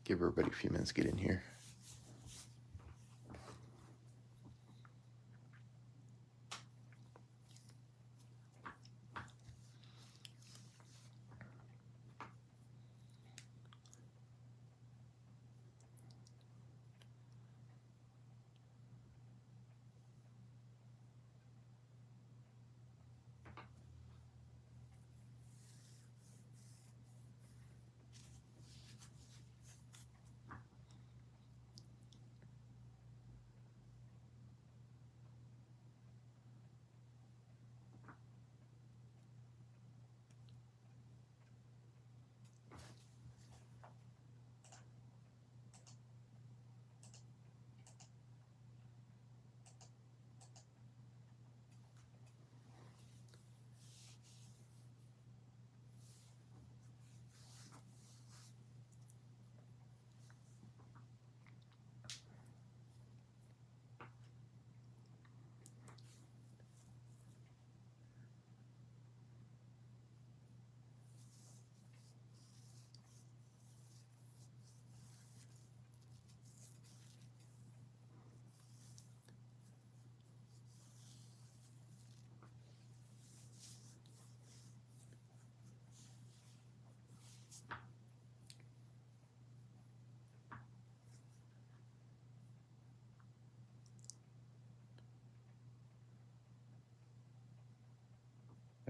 Give everybody a few minutes to get in here.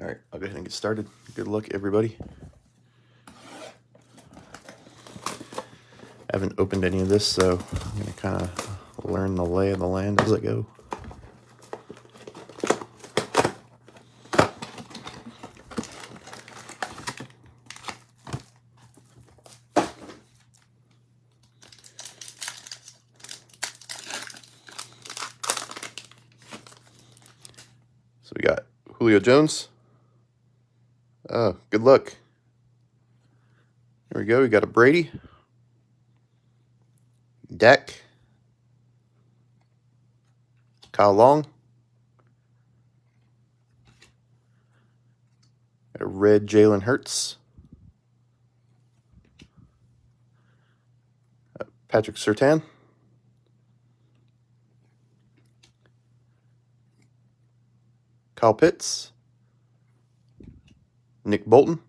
All right, I'll go ahead and get started. Good luck, everybody. I haven't opened any of this, so I'm going to kind of learn the lay of the land as I go. So we got Julio Jones. Oh, good luck. There we go. We got a Brady. Dak. Kyle Long. Got a red Jalen Hurts. Patrick Surtain. Kyle Pitts. Nick Bolton.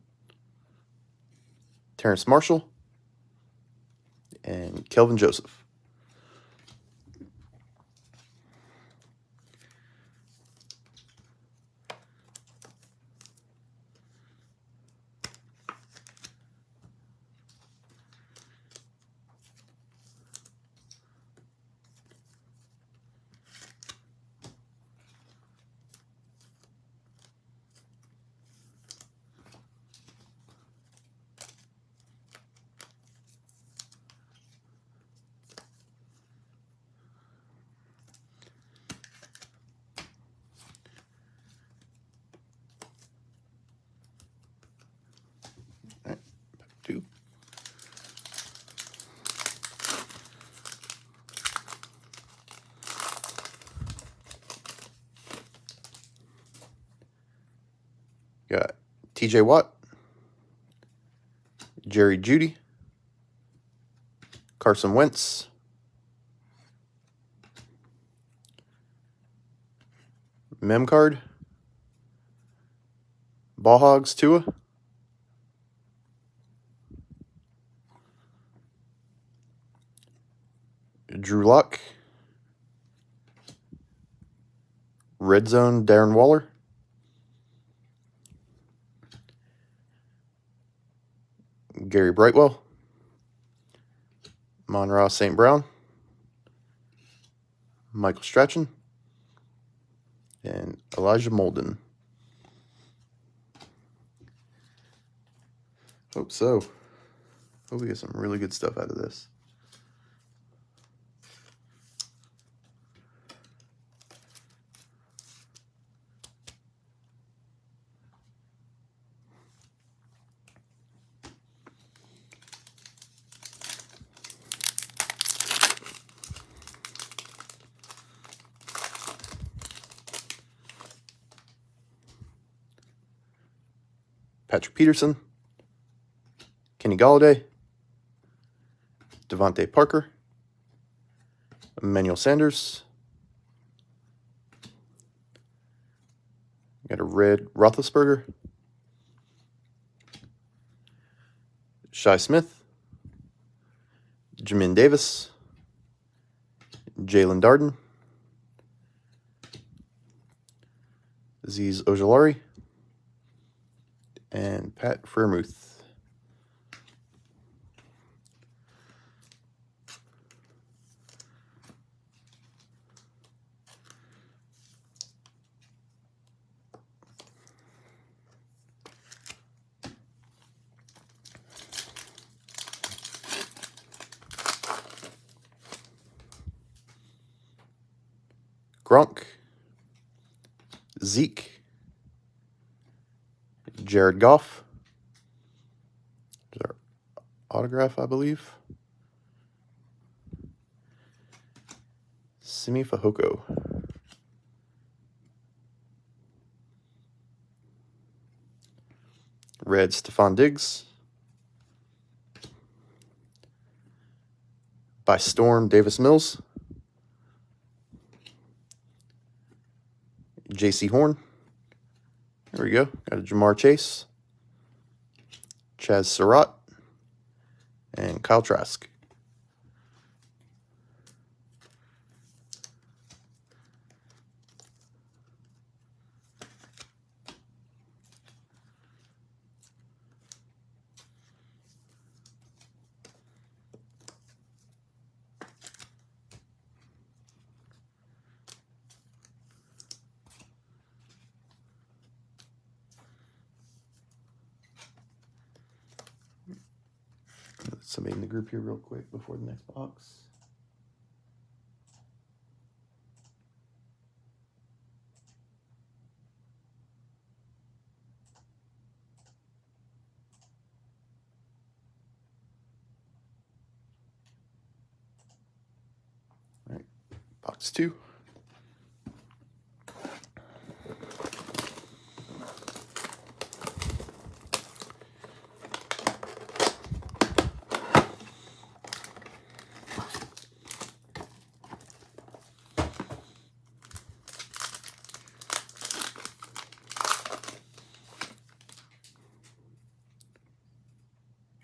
Terrence Marshall. And Kelvin Joseph. All right, back to got TJ Watt, Jerry Jeudy, Carson Wentz, Memcard, Ball Hogs Tua, Drew Lock, Red Zone Darren Waller, Gary Brightwell, Monroe St. Brown, Michael Strachan, and Elijah Molden. Hope so. Hope we get some really good stuff out of this. Patrick Peterson, Kenny Galladay, Devontae Parker, Emmanuel Sanders. Got a red Roethlisberger, Shi Smith, Jamin Davis, Jalen Darden, Azeez Ojulari, and Pat Freiermuth. Gronk, Zeke, Jared Goff, there's our autograph, I believe, Simi Fehoko, red Stephon Diggs, by Storm Davis Mills, J.C. Horn. There we go. Got a Jamar Chase, Chaz Surratt, and Kyle Trask. Somebody in the group here real quick before the next box. All right, box 2.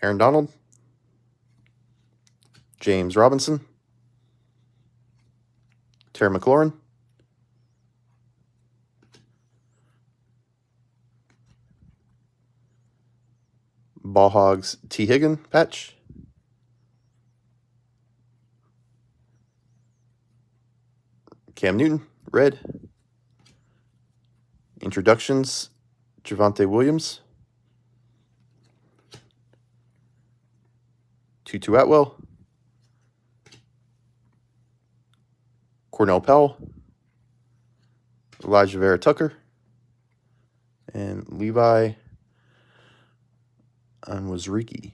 Aaron Donald, James Robinson, Terry McLaurin, Ball Hogs T. Higgin patch, Cam Newton, red, introductions, Javonte Williams, Tutu Atwell, Cornell Powell, Elijah Vera Tucker, and Levi Onwuzurike.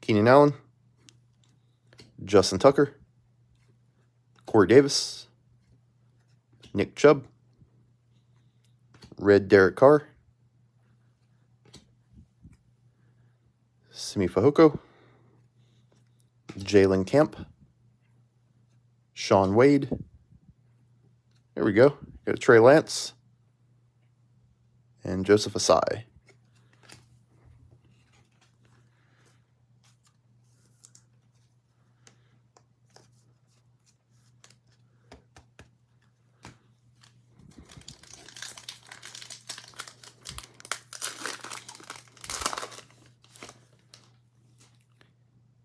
Keenan Allen, Justin Tucker, Corey Davis, Nick Chubb, red Derek Carr, Simi Fehoko, Jalen Camp, Sean Wade. There we go. Got a Trey Lance and Joseph Asai.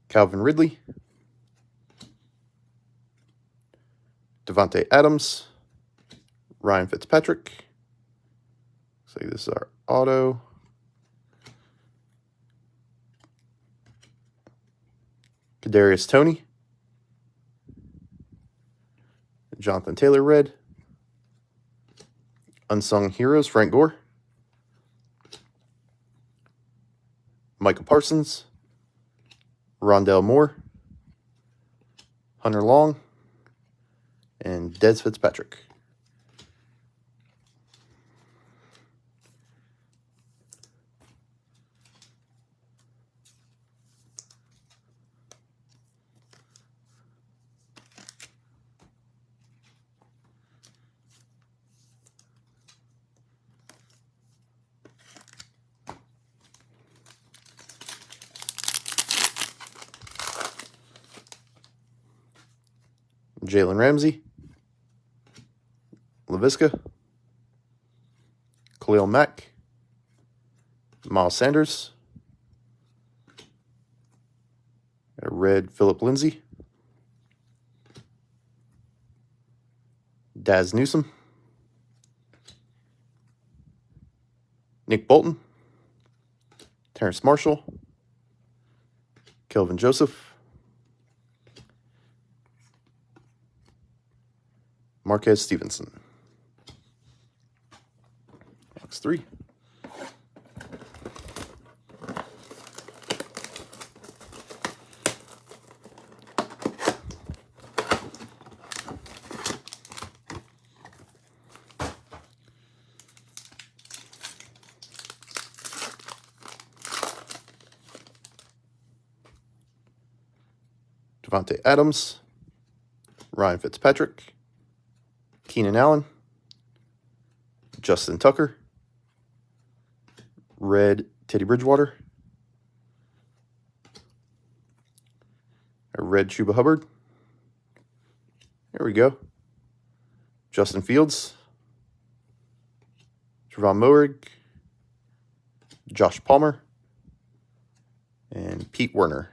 Calvin Ridley, Devontae Adams, Ryan Fitzpatrick. Looks like this is our auto. Kadarius Toney, Jonathan Taylor red, Unsung Heroes Frank Gore, Micah Parsons, Rondell Moore, Hunter Long, and Dez Fitzpatrick. Jalen Ramsey, Laviska, Khalil Mack, Miles Sanders, a red Philip Lindsay, Daz Newsome, Nick Bolton, Terrence Marshall, Kelvin Joseph, Marquez Stevenson. Box 3. Devontae Adams, Ryan Fitzpatrick, Keenan Allen, Justin Tucker, red Teddy Bridgewater, a red Chuba Hubbard. There we go. Justin Fields, Javon Moerig, Josh Palmer, and Pete Werner.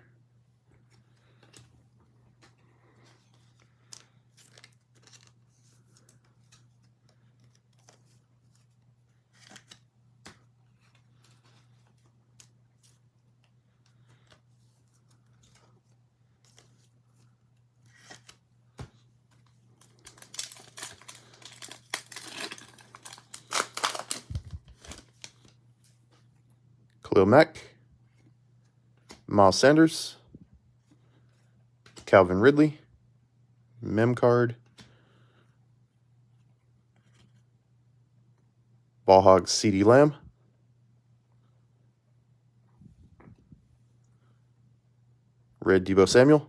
Khalil Mack, Miles Sanders, Calvin Ridley, Mem card, Ball Hogs CeeDee Lamb, red Deebo Samuel,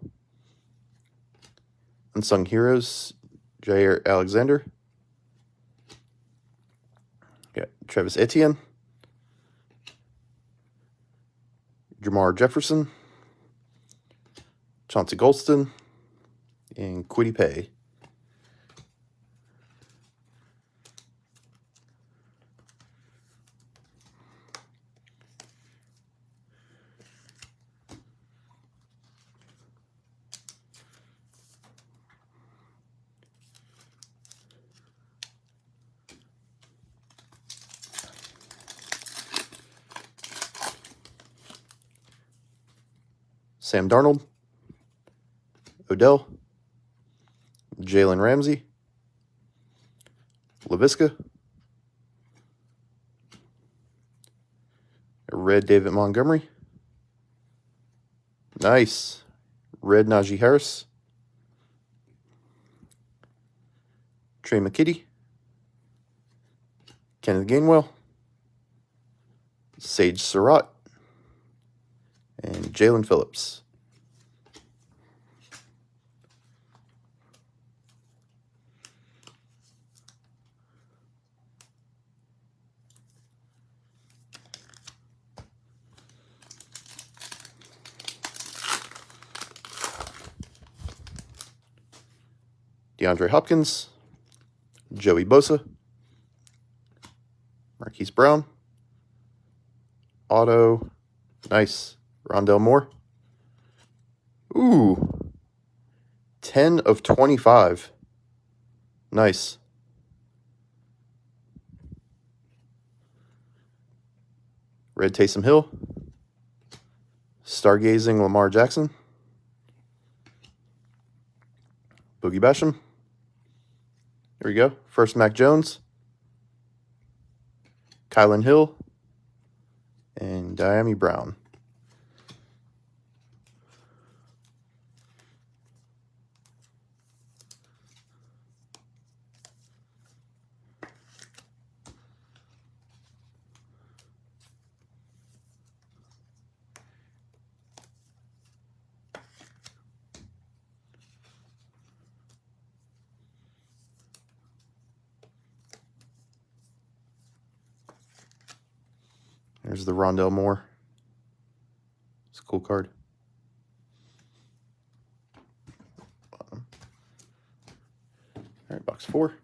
Unsung Heroes, Jair Alexander, Travis Etienne, Jamar Jefferson, Chauncey Golston, and Kwity Paye. Sam Darnold, Odell, Jalen Ramsey, Laviska, red David Montgomery, nice, red Najee Harris, Trey McKitty, Kenneth Gainwell, Sage Surratt, and Jalen Phillips. DeAndre Hopkins, Joey Bosa, Marquise Brown, auto, nice, Rondell Moore. Ooh, 10 of 25. Nice. Red Taysom Hill, Stargazing Lamar Jackson, Boogie Basham. Here we go. First Mac Jones, Kylan Hill, and Diami Brown. There's the Rondell Moore. It's a cool card. Bottom. All right, box 4.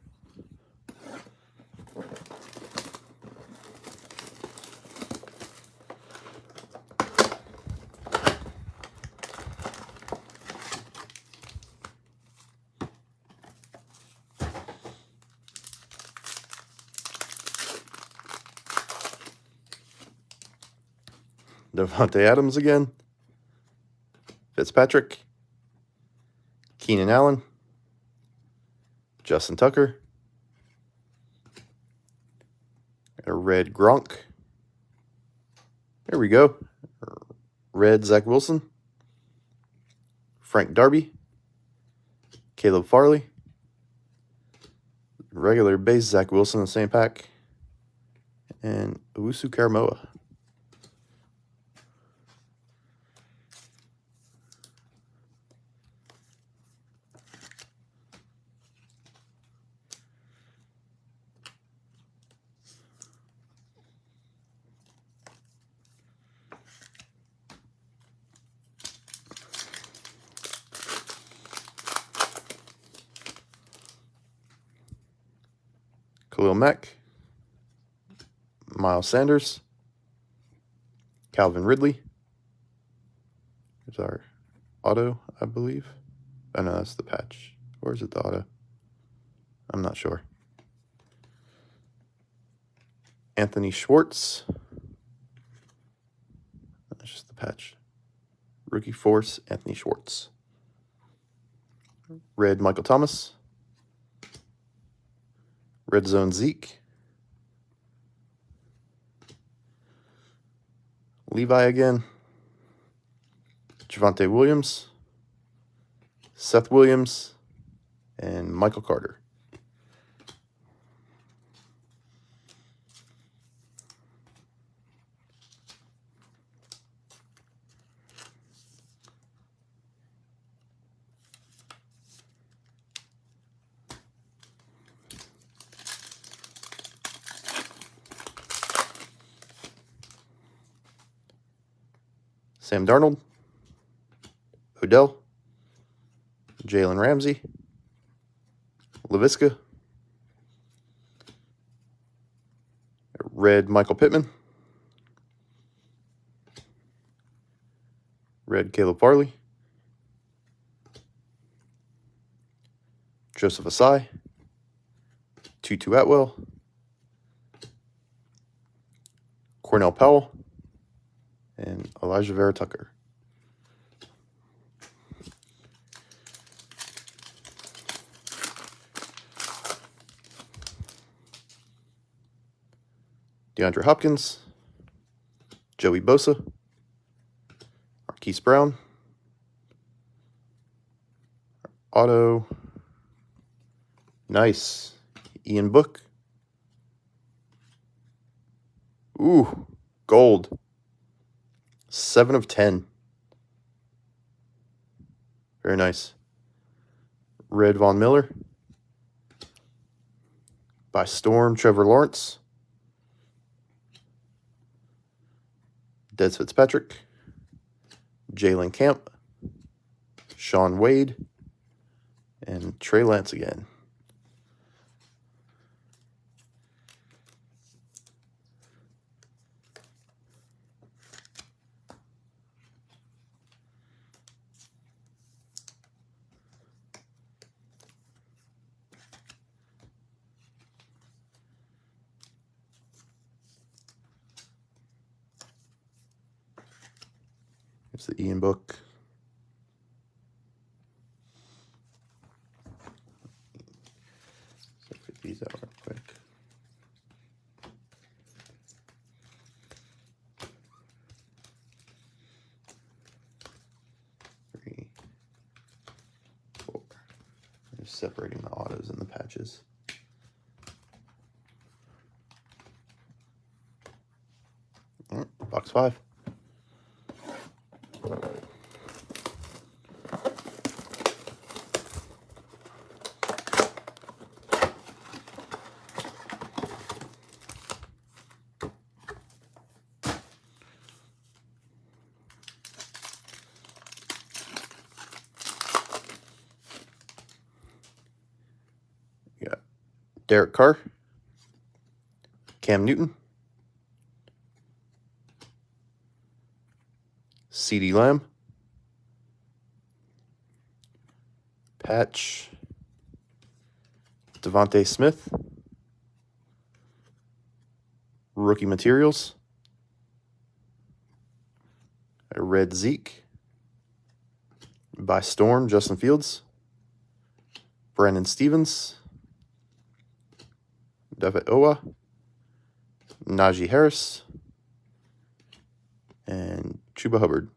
Davante Adams again. Fitzpatrick. Keenan Allen. Justin Tucker. A red Gronk. There we go. Red Zach Wilson. Frank Darby. Caleb Farley. Regular base Zach Wilson in the same pack. And Owusu Karamoa. Khalil Mack. Miles Sanders. Calvin Ridley. There's our auto, I believe. Oh no, that's the patch. Or is it the auto? I'm not sure. Anthony Schwartz. That's just the patch. Rookie Force, Anthony Schwartz. Red Michael Thomas. Red Zone Zeke. Levi again. Javonte Williams. Seth Williams. And Michael Carter. Sam Darnold, Odell, Jalen Ramsey, Laviska, red Michael Pittman, red Caleb Farley, Joseph Asai, Tutu Atwell, Cornell Powell, and Elijah Vera Tucker. DeAndre Hopkins, Joey Bosa, Marquise Brown, auto, nice, Ian Book, ooh, gold. 7 of 10. Very nice. Red Von Miller. By Storm, Trevor Lawrence. Des Fitzpatrick. Jalen Camp. Sean Wade. And Trey Lance again. Here's the Ian Book. Let's get these out real quick. Three, four. I'm just separating the autos and the patches. All right, box 5. Derek Carr, Cam Newton, CeeDee Lamb, patch, Devontae Smith, rookie materials, a red Zeke, by Storm, Justin Fields, Brandon Stevens, David Owa, Najee Harris, and Chuba Hubbard.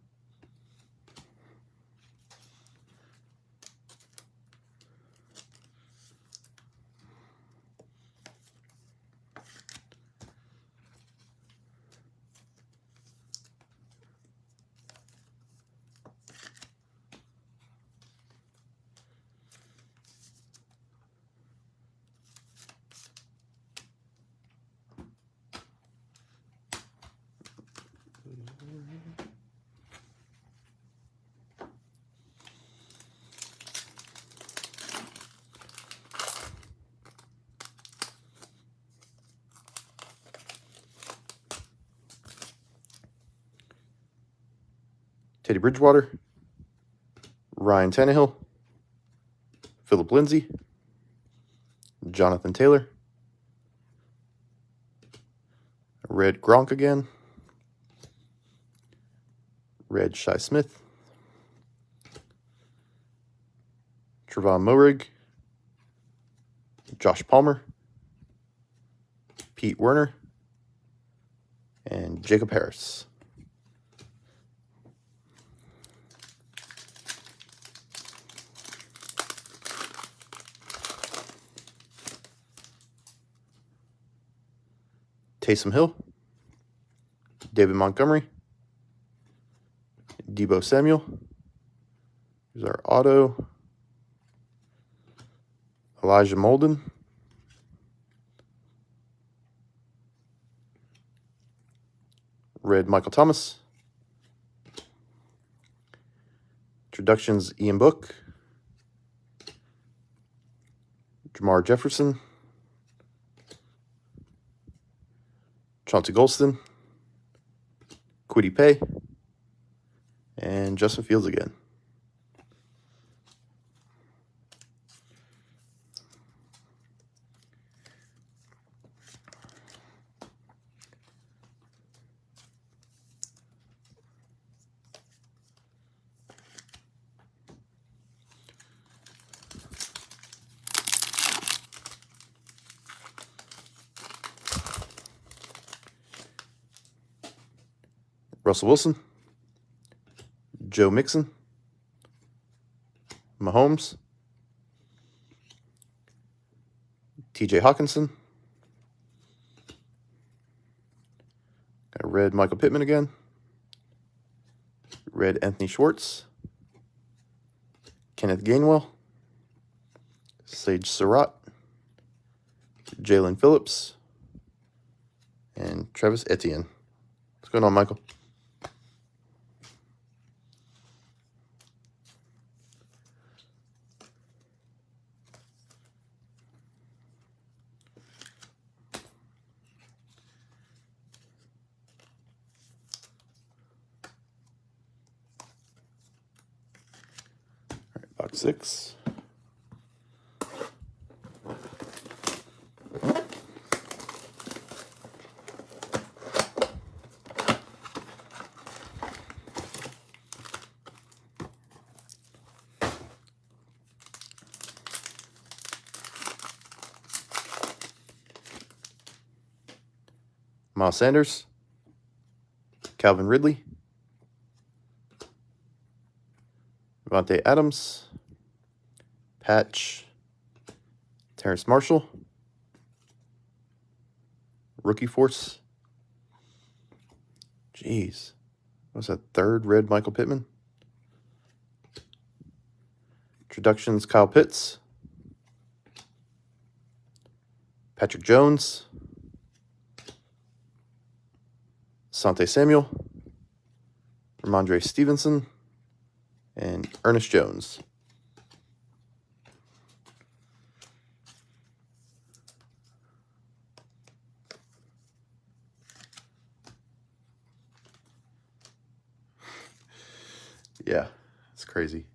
Teddy Bridgewater, Ryan Tannehill, Phillip Lindsay, Jonathan Taylor, red Gronk again, red Shi Smith, Trevon Moehrig, Josh Palmer, Pete Werner, and Jacob Harris. Taysom Hill, David Montgomery, Deebo Samuel. Here's our auto. Elijah Molden. Red Michael Thomas. Introductions Ian Book. Jamar Jefferson. Chauncey Golston. Kwity Paye. And Justin Fields again. Russell Wilson, Joe Mixon, Mahomes, TJ Hawkinson, got a red Michael Pittman again, red Anthony Schwartz, Kenneth Gainwell, Sage Surratt, Jalen Phillips, and Travis Etienne. What's going on, Michael? All right, box 6. Miles Sanders, Calvin Ridley, Devontae Adams, patch, Terrace Marshall, rookie force. Jeez, what was that third red Michael Pittman? Introductions Kyle Pitts, Patrick Jones, Asante Samuel, Ramondre Stevenson, and Ernest Jones. Yeah, it's crazy.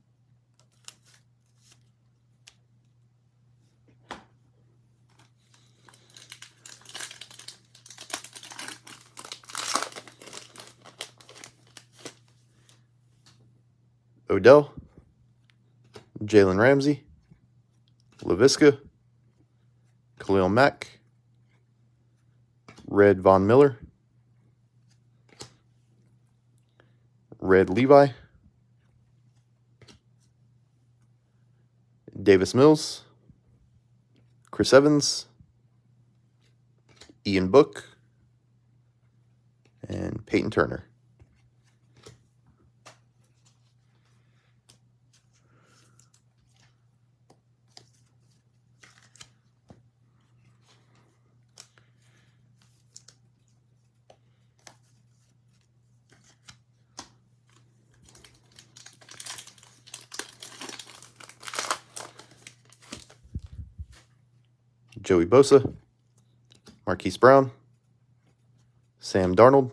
Odell, Jalen Ramsey, Laviska, Khalil Mack, Red Von Miller, Red Levi, Davis Mills, Chris Evans, Ian Book, and Peyton Turner. Joey Bosa, Marquise Brown, Sam Darnold.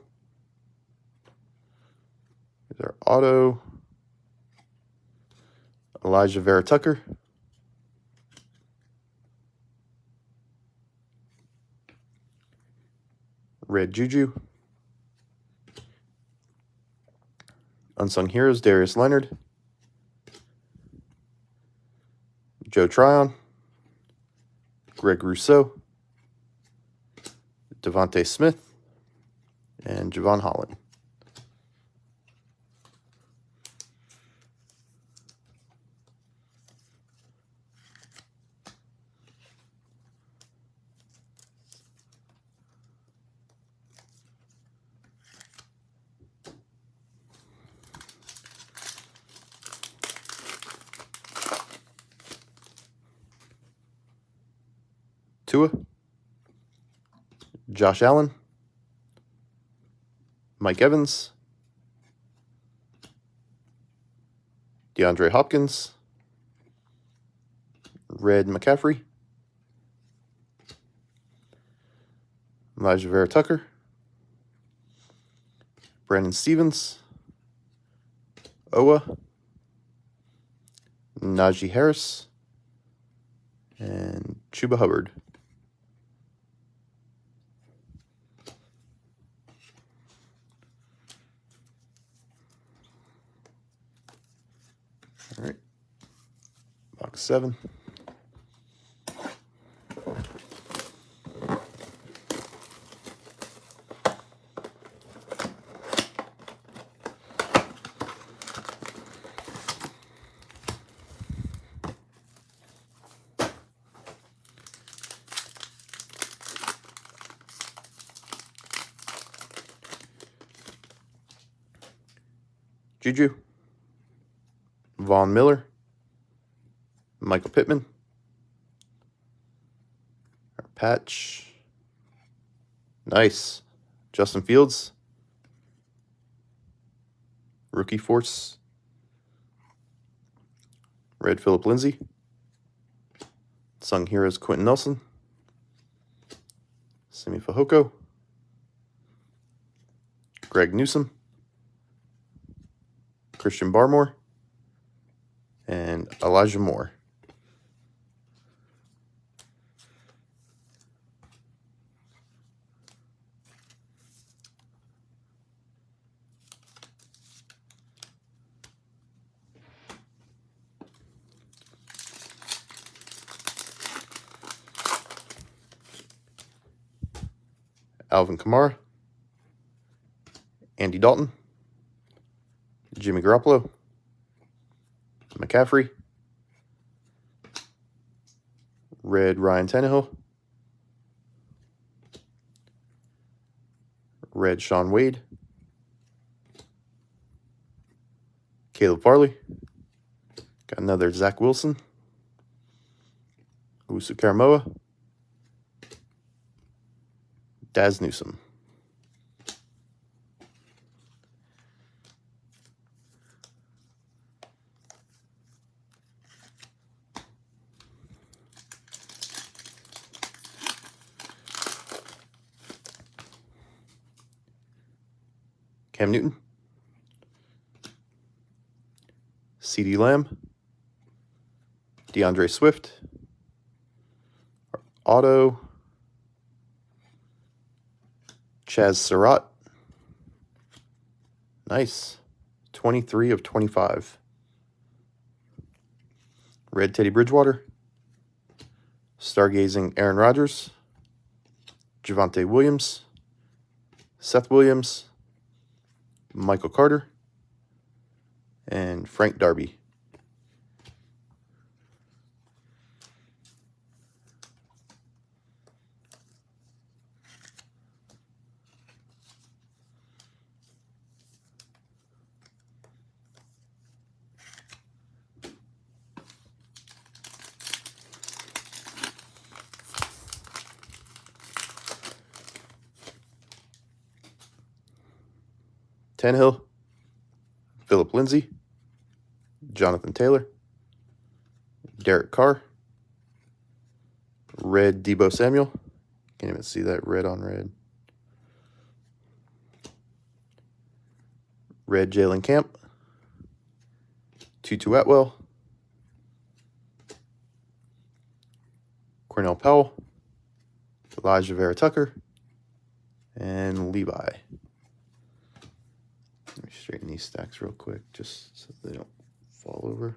Here's our auto. Elijah Vera Tucker. Red Juju. Unsung Heroes, Darius Leonard. Joe Tryon. Greg Rousseau, Devontae Smith, and Javon Holland. Tua, Josh Allen, Mike Evans, DeAndre Hopkins, Red McCaffrey, Elijah Vera Tucker, Brandon Stevens, Owa, Najee Harris, and Chuba Hubbard. All right, box 7. Juju, Von Miller, Michael Pittman, our patch, nice, Justin Fields, Rookie Force, Red Phillip Lindsay, Sung Heroes Quentin Nelson, Simi Fehoko, Greg Newsome, Christian Barmore, and Elijah Moore. Alvin Kamara, Andy Dalton, Jimmy Garoppolo, McCaffrey, Red Ryan Tannehill, Red Sean Wade, Caleb Farley, got another Zach Wilson, Usu Karamoa, Daz Newsome. Cam Newton, CeeDee Lamb, DeAndre Swift, auto, Chaz Surratt. Nice. 23 of 25. Red Teddy Bridgewater, Stargazing Aaron Rodgers, Javonte Williams, Seth Williams, Michael Carter, and Frank Darby. Tannehill, Phillip Lindsay, Jonathan Taylor, Derek Carr, red Deebo Samuel. Can't even see that red on red. Red Jalen Camp, Tutu Atwell, Cornell Powell, Elijah Vera Tucker, and Levi. Let me straighten these stacks real quick just so they don't fall over.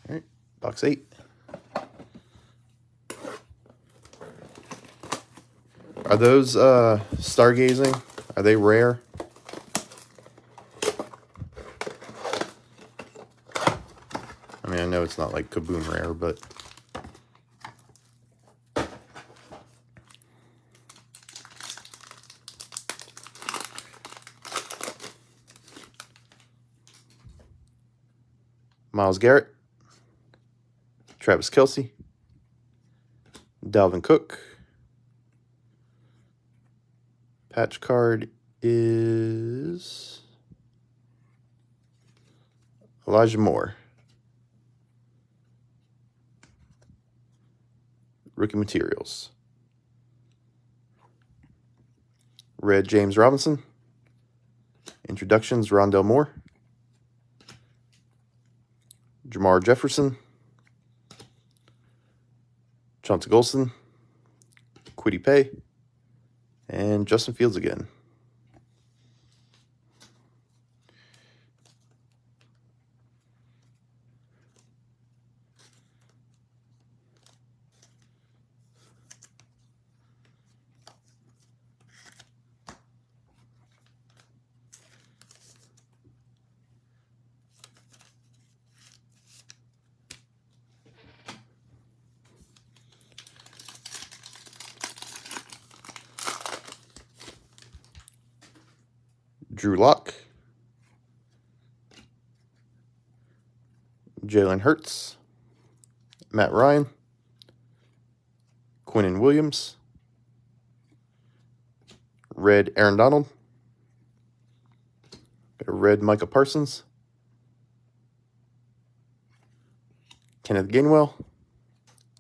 All right, box 8. Are those stargazing? Are they rare? I mean, I know it's not like Kaboom rare, but Myles Garrett, Travis Kelce, Dalvin Cook. Patch card is Elijah Moore. Rookie materials. Red James Robinson. Introductions Rondell Moore. Jamar Jefferson. Chauncey Golston. Kwity Paye. And Justin Fields again. Drew Lock, Jalen Hurts, Matt Ryan, Quinnen Williams, red Aaron Donald, got a red Micah Parsons, Kenneth Gainwell,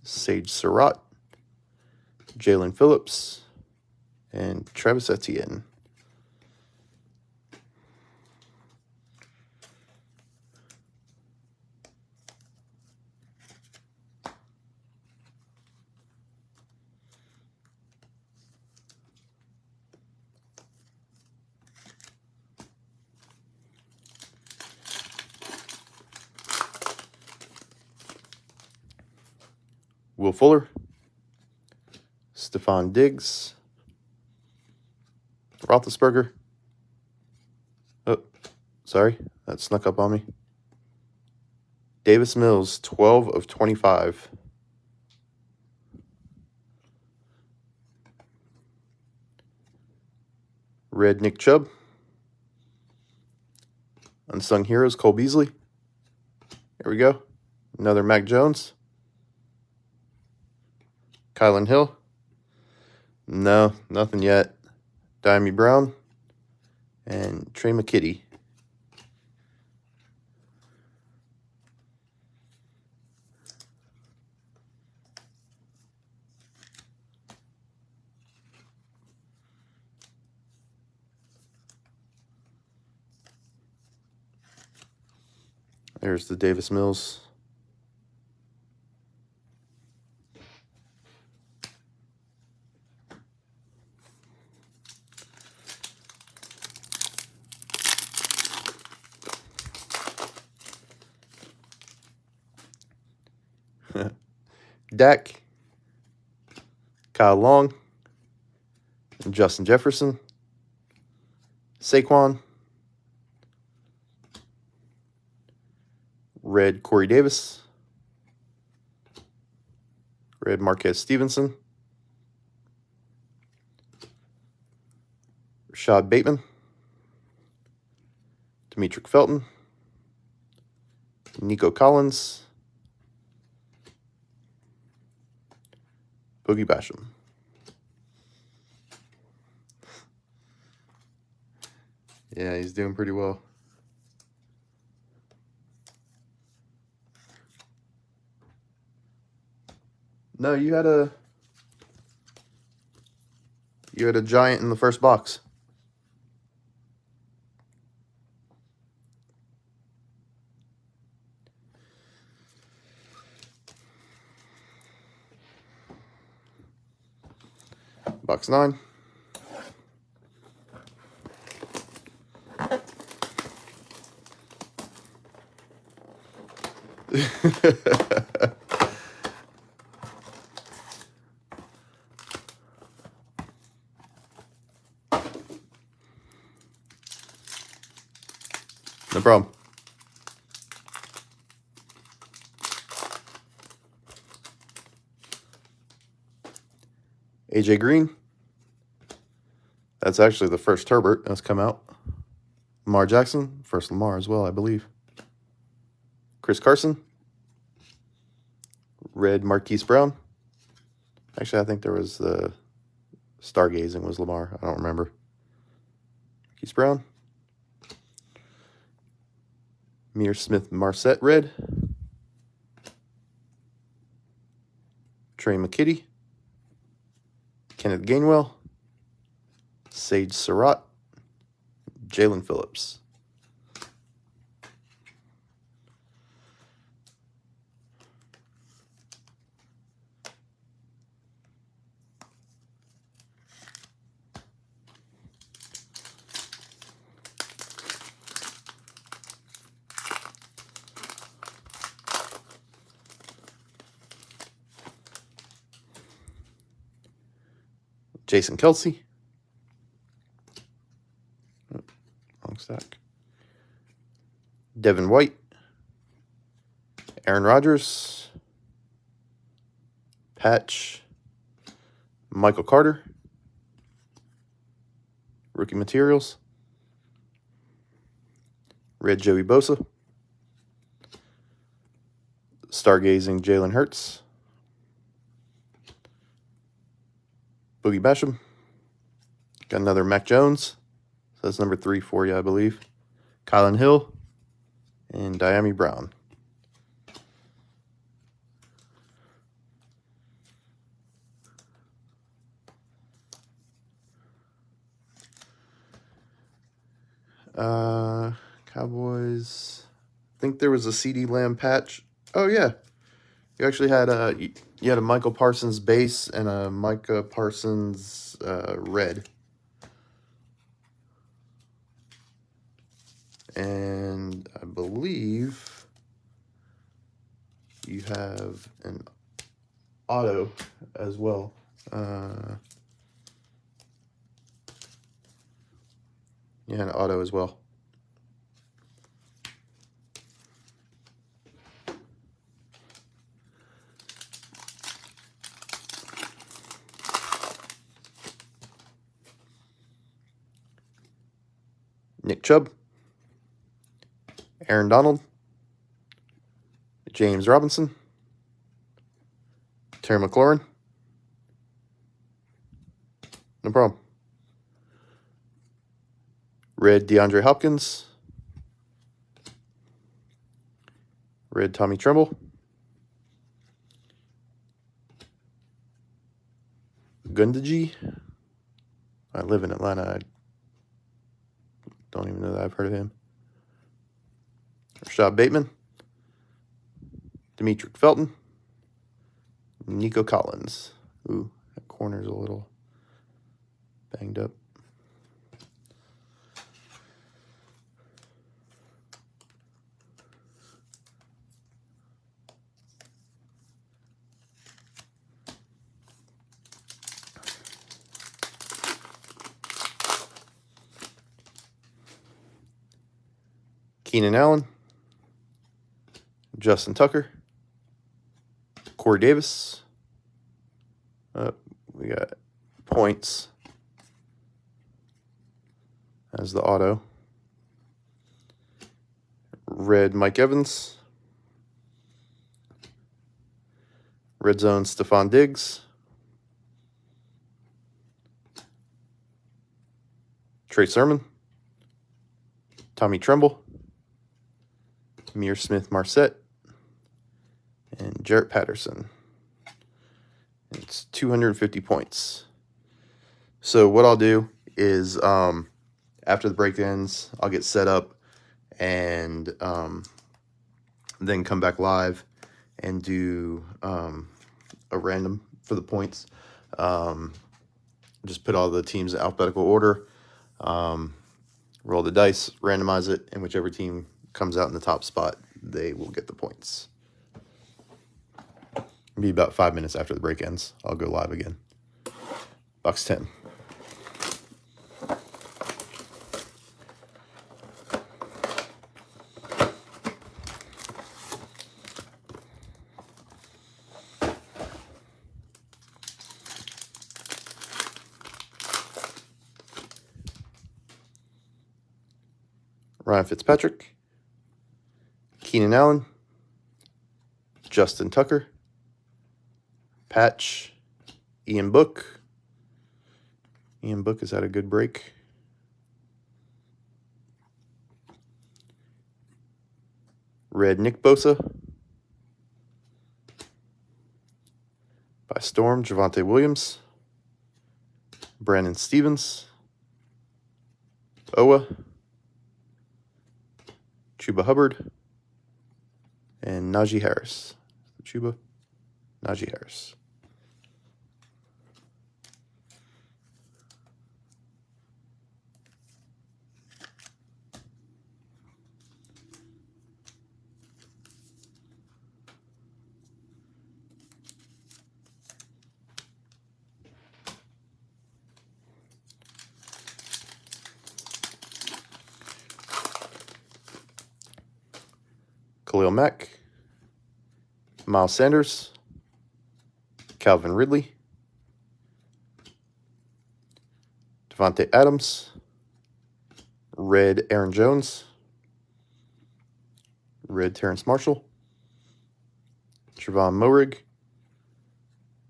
Sage Surratt, Jalen Phillips, and Travis Etienne. Will Fuller, Stephon Diggs, Roethlisberger. Oh, sorry, that snuck up on me. Davis Mills, 12 of 25. Red Nick Chubb. Unsung Heroes, Cole Beasley. Here we go. Another Mac Jones. Kylan Hill. No, nothing yet. Diami Brown. And Trey McKitty. There's the Davis Mills. Dak, Kyle Long, and Justin Jefferson, Saquon, red Corey Davis, red Marquez Stevenson, Rashad Bateman, Demetric Felton, Nico Collins, Boogie Basham. Yeah, he's doing pretty well. No, you had a giant in the first box. Box 9. No problem. AJ Green. That's actually the first Herbert that's come out. Lamar Jackson. First Lamar as well, I believe. Chris Carson. Red Marquise Brown. Actually, I think there was the Stargazing was Lamar. I don't remember. Marquise Brown. Mir Smith Marset red. Trey McKitty. Kenneth Gainwell. Sage Surratt. Jalen Phillips. Jason Kelce. Wrong stack. Devin White. Aaron Rodgers. Patch. Michael Carter. Rookie materials. Red Joey Bosa. Stargazing Jalen Hurts. Boogie Basham. Got another Mac Jones. So that's number 3 for you, I believe. Kylan Hill. And Diami Brown. Cowboys. I think there was a CD Lamb patch. Oh yeah, you actually had a Michael Parsons base and a Micah Parsons red. And I believe you have an auto as well. Yeah, an auto as well. Nick Chubb. Aaron Donald. James Robinson. Terry McLaurin. No problem. Red DeAndre Hopkins. Red Tommy Tremble. Gundaji. I live in Atlanta. I don't even know that I've heard of him. Rashad Bateman. Demetric Felton. Nico Collins. Ooh, that corner's a little banged up. Keenan Allen. Justin Tucker. Corey Davis. We got points as the auto. Red Mike Evans. Red Zone Stephon Diggs. Trey Sermon. Tommy Tremble. Amir Smith-Marset. And Jarrett Patterson. It's 250 points. So what I'll do is after the break ends, I'll get set up and then come back live and do a random for the points. Just put all the teams in alphabetical order, roll the dice, randomize it, and whichever team comes out in the top spot, they will get the points. It'll be about 5 minutes after the break ends. I'll go live again. Box 10. Ryan Fitzpatrick, Keenan Allen, Justin Tucker, Patch, Ian Book. Ian Book has had a good break. Red Nick Bosa. By Storm, Javonte Williams. Brandon Stevens. Owa. Chuba Hubbard. And Najee Harris. Chuba, Najee Harris. Khalil Mack, Miles Sanders, Calvin Ridley, Devontae Adams, Red Aaron Jones, Red Terrence Marshall, Trevon Moehrig,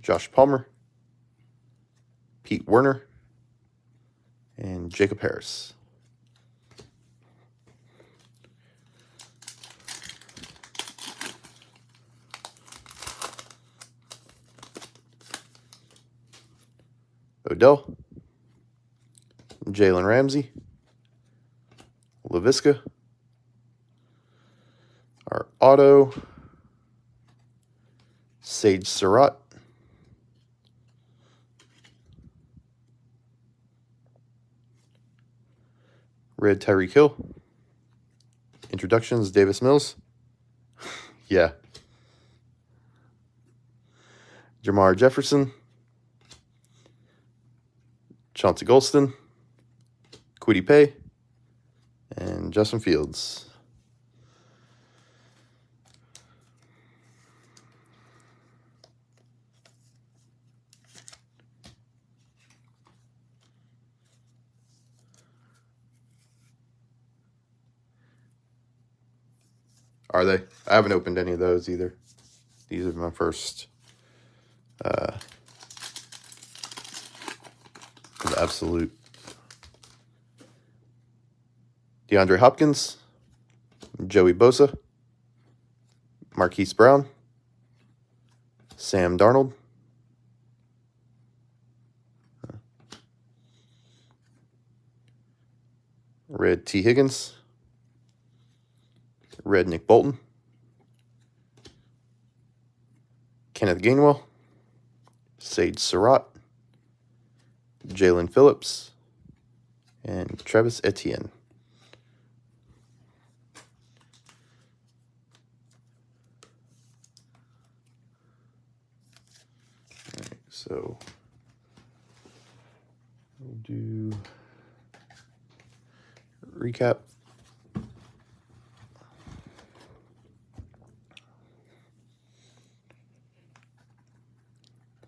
Josh Palmer, Pete Werner, and Jacob Harris. Odell, Jalen Ramsey, LaVisca, our auto, Sage Surratt, Red Tyreek Hill, introductions, Davis Mills, yeah, Jamar Jefferson, Chauncey Golston, Kwity Paye, and Justin Fields. Are they? I haven't opened any of those either. These are my first absolute. DeAndre Hopkins, Joey Bosa, Marquise Brown, Sam Darnold, Red T. Higgins, Red Nick Bolton, Kenneth Gainwell, Sage Surratt, Jalen Phillips, and Travis Etienne. All right, so we'll do recap.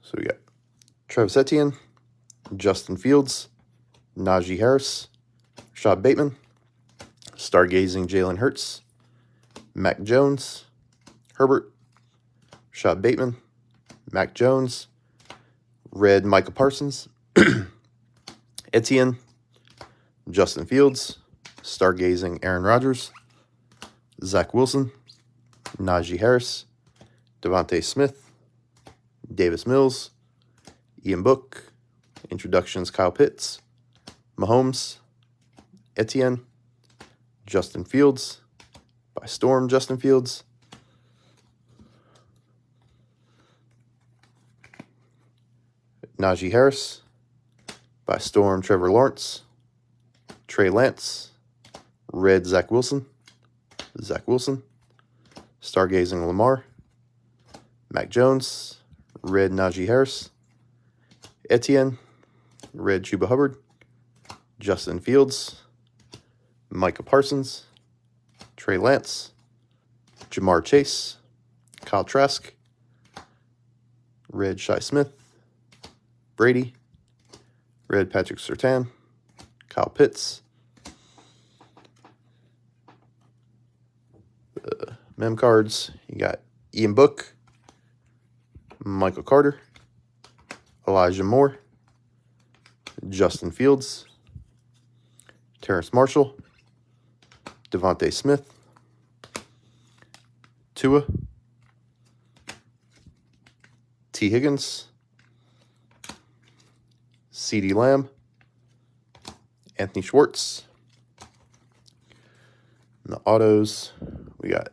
So we got Travis Etienne, Justin Fields, Najee Harris, Rashad Bateman, Stargazing Jalen Hurts, Mac Jones, Herbert, Rashad Bateman, Mac Jones, Red Micah Parsons, Etienne, Justin Fields, Stargazing Aaron Rodgers, Zach Wilson, Najee Harris, Devontae Smith, Davis Mills, Ian Book, Introductions Kyle Pitts, Mahomes, Etienne, Justin Fields, by Storm Justin Fields, Najee Harris, by Storm Trevor Lawrence, Trey Lance, Red Zach Wilson, Stargazing Lamar, Mac Jones, Red Najee Harris, Etienne, Red Chuba Hubbard, Justin Fields, Micah Parsons, Trey Lance, Jamar Chase, Kyle Trask, Red Shi Smith, Brady, Red Patrick Surtain, Kyle Pitts, mem cards, you got Ian Book, Michael Carter, Elijah Moore, Justin Fields, Terrace Marshall, Devontae Smith, Tua, T. Higgins, CeeDee Lamb, Anthony Schwartz. In the autos, we got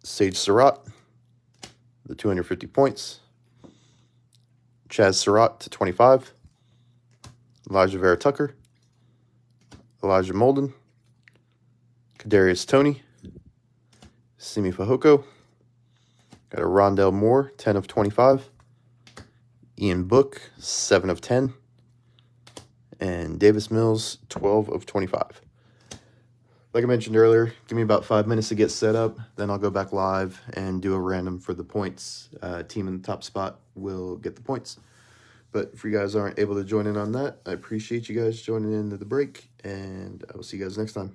Sage Surratt, the 250 points. Chaz Surratt to 25. Elijah Vera Tucker, Elijah Molden, Kadarius Toney, Simi Fehoko. Got a Rondell Moore, 10 of 25. Ian Book, 7 of 10. And Davis Mills, 12 of 25. Like I mentioned earlier, give me about 5 minutes to get set up. Then I'll go back live and do a random for the points. Team in the top spot will get the points. But if you guys aren't able to join in on that, I appreciate you guys joining in to the break. And I will see you guys next time.